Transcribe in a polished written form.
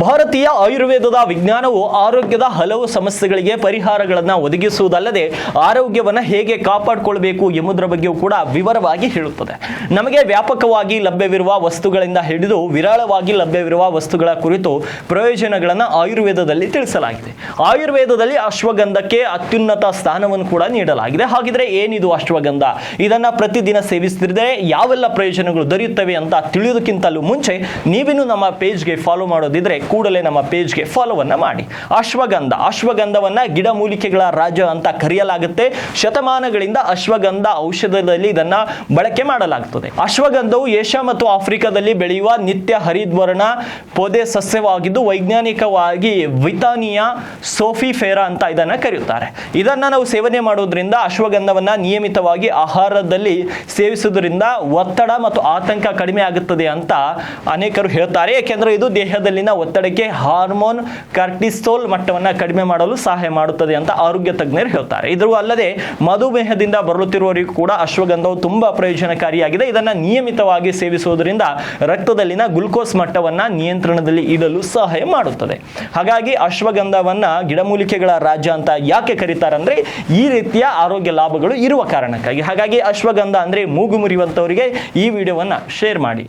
ಭಾರತೀಯ ಆಯುರ್ವೇದದ ವಿಜ್ಞಾನವು ಆರೋಗ್ಯದ ಹಲವು ಸಮಸ್ಯೆಗಳಿಗೆ ಪರಿಹಾರಗಳನ್ನು ಒದಗಿಸುವುದಲ್ಲದೆ ಆರೋಗ್ಯವನ್ನು ಹೇಗೆ ಕಾಪಾಡಿಕೊಳ್ಳಬೇಕು ಎಂಬುದರ ಬಗ್ಗೆಯೂ ಕೂಡ ವಿವರವಾಗಿ ಹೇಳುತ್ತದೆ. ನಮಗೆ ವ್ಯಾಪಕವಾಗಿ ಲಭ್ಯವಿರುವ ವಸ್ತುಗಳಿಂದ ಹಿಡಿದು ವಿರಳವಾಗಿ ಲಭ್ಯವಿರುವ ವಸ್ತುಗಳ ಕುರಿತು ಪ್ರಯೋಜನಗಳನ್ನು ಆಯುರ್ವೇದದಲ್ಲಿ ತಿಳಿಸಲಾಗಿದೆ. ಆಯುರ್ವೇದದಲ್ಲಿ ಅಶ್ವಗಂಧಕ್ಕೆ ಅತ್ಯುನ್ನತ ಸ್ಥಾನವನ್ನು ಕೂಡ ನೀಡಲಾಗಿದೆ. ಹಾಗಿದ್ರೆ ಏನಿದು ಅಶ್ವಗಂಧ? ಇದನ್ನ ಪ್ರತಿದಿನ ಸೇವಿಸಿದ್ರೆ ಯಾವೆಲ್ಲ ಪ್ರಯೋಜನಗಳು ದೊರೆಯುತ್ತವೆ ಅಂತ ತಿಳಿಯೋದಕ್ಕಿಂತಲೂ ಮುಂಚೆ ನೀವಿನ್ನು ನಮ್ಮ ಪೇಜ್ಗೆ ಫಾಲೋ ಮಾಡೋದಿದ್ರೆ ಕೂಡಲೇ ನಮ್ಮ ಪೇಜ್ಗೆ ಫಾಲೋವನ್ನ ಮಾಡಿ. ಅಶ್ವಗಂಧವನ್ನ ಗಿಡಮೂಲಿಕೆಗಳ ರಾಜ ಅಂತ ಕರೆಯಲಾಗುತ್ತೆ. ಶತಮಾನಗಳಿಂದ ಅಶ್ವಗಂಧ ಔಷಧದಲ್ಲಿ ಇದನ್ನ ಬಳಕೆ ಮಾಡಲಾಗುತ್ತದೆ. ಅಶ್ವಗಂಧವು ಏಷ್ಯಾ ಮತ್ತು ಆಫ್ರಿಕಾದಲ್ಲಿ ಬೆಳೆಯುವ ನಿತ್ಯ ಹರಿದ್ವರ್ಣ ಪೊದೆ ಸಸ್ಯವಾಗಿದ್ದು ವೈಜ್ಞಾನಿಕವಾಗಿ ವಿತಾನಿಯಾ ಸೋಫಿಫೆರಾ ಅಂತ ಇದನ್ನ ಕರೆಯುತ್ತಾರೆ. ಇದನ್ನ ನಾವು ಸೇವನೆ ಮಾಡೋದ್ರಿಂದ ಅಶ್ವಗಂಧವನ್ನ ನಿಯಮಿತವಾಗಿ ಆಹಾರದಲ್ಲಿ ಸೇವಿಸುವುದರಿಂದ ಒತ್ತಡ ಮತ್ತು ಆತಂಕ ಕಡಿಮೆ ಆಗುತ್ತದೆ ಅಂತ ಅನೇಕರು ಹೇಳ್ತಾರೆ. ಏಕೆಂದರೆ ಇದು ದೇಹದಲ್ಲಿನ ಒತ್ತಡಕ್ಕೆ ಹಾರ್ಮೋನ್ ಕಾರ್ಟಿಸೋಲ್ ಮಟ್ಟವನ್ನು ಕಡಿಮೆ ಮಾಡಲು ಸಹಾಯ ಮಾಡುತ್ತದೆ ಅಂತ ಆರೋಗ್ಯ ತಜ್ಞರು ಹೇಳ್ತಾರೆ. ಇದರ ಅಲ್ಲದೆ ಮಧುಮೇಹದಿಂದ ಬರುತ್ತಿರುವವರಿಗೂ ಕೂಡ ಅಶ್ವಗಂಧವು ತುಂಬಾ ಪ್ರಯೋಜನಕಾರಿಯಾಗಿದೆ. ಇದನ್ನು ನಿಯಮಿತವಾಗಿ ಸೇವಿಸುವುದರಿಂದ ರಕ್ತದಲ್ಲಿನ ಗ್ಲುಕೋಸ್ ಮಟ್ಟವನ್ನು ನಿಯಂತ್ರಣದಲ್ಲಿ ಇಡಲು ಸಹಾಯ ಮಾಡುತ್ತದೆ. ಹಾಗಾಗಿ ಅಶ್ವಗಂಧವನ್ನ ಗಿಡಮೂಲಿಕೆಗಳ ರಾಜ್ಯ ಅಂತ ಯಾಕೆ ಕರೀತಾರೆ ಅಂದ್ರೆ ಈ ರೀತಿಯ ಆರೋಗ್ಯ ಲಾಭಗಳು ಇರುವ ಕಾರಣಕ್ಕಾಗಿ. ಹಾಗಾಗಿ ಅಶ್ವಗಂಧ ಅಂದ್ರೆ ಮೂಗು ಮುರಿಯುವಂತವರಿಗೆ ಈ ವಿಡಿಯೋವನ್ನ ಶೇರ್ ಮಾಡಿ.